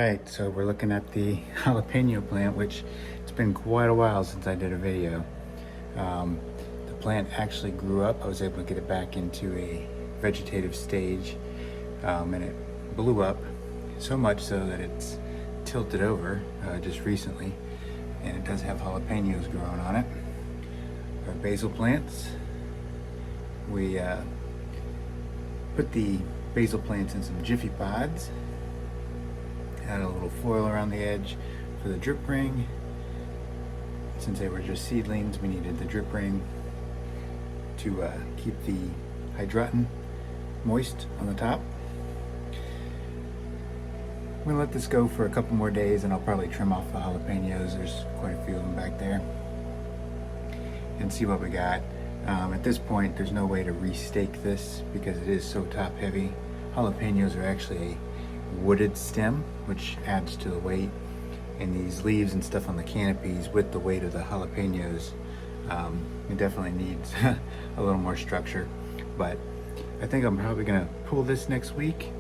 Alright, so we're looking at the jalapeno plant, which it's been quite a while since I did a video. The plant actually grew up. I was able to get it back into a vegetative stage, and it blew up so much so that it's tilted over just recently, and it does have jalapenos growing on it. Our basil plants, we put the basil plants in some Jiffy pods. Had a little foil around the edge for the drip ring. Since they were just seedlings, we needed the drip ring to keep the hydroton moist on the top. I'm gonna let this go for a couple more days and I'll probably trim off the jalapenos. There's quite a few of them back there. And see what we got. At this point, there's no way to restake this because it is so top heavy. Jalapenos are actually a wooded stem, which adds to the weight, and these leaves and stuff on the canopies with the weight of the jalapenos, it definitely needs a little more structure. But I think I'm probably gonna pull this next week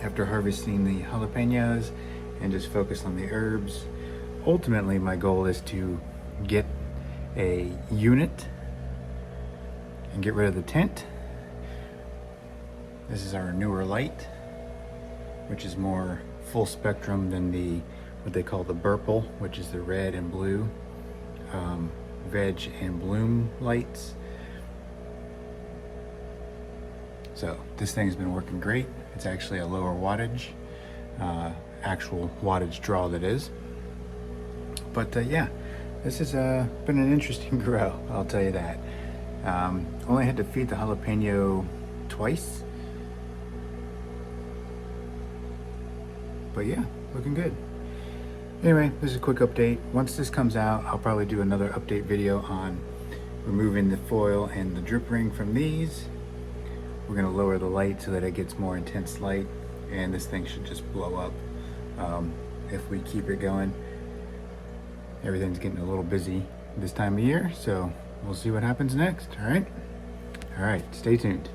after harvesting the jalapenos and just focus on the herbs. Ultimately, my goal is to get a unit and get rid of the tent. This is our newer light, which is more full spectrum than the what they call the purple, which is the red and blue veg and bloom lights. So this thing's been working great. It's actually a lower wattage, actual wattage draw that is. But yeah, this has been an interesting grow, I'll tell you that. Only had to feed the jalapeno twice. But yeah, looking good. Anyway, this is a quick update. Once this comes out, I'll probably do another update video on removing the foil and the drip ring from these. We're gonna lower the light so that it gets more intense light, and this thing should just blow up if we keep it going. Everything's getting a little busy this time of year, so we'll see what happens next, all right? All right, stay tuned.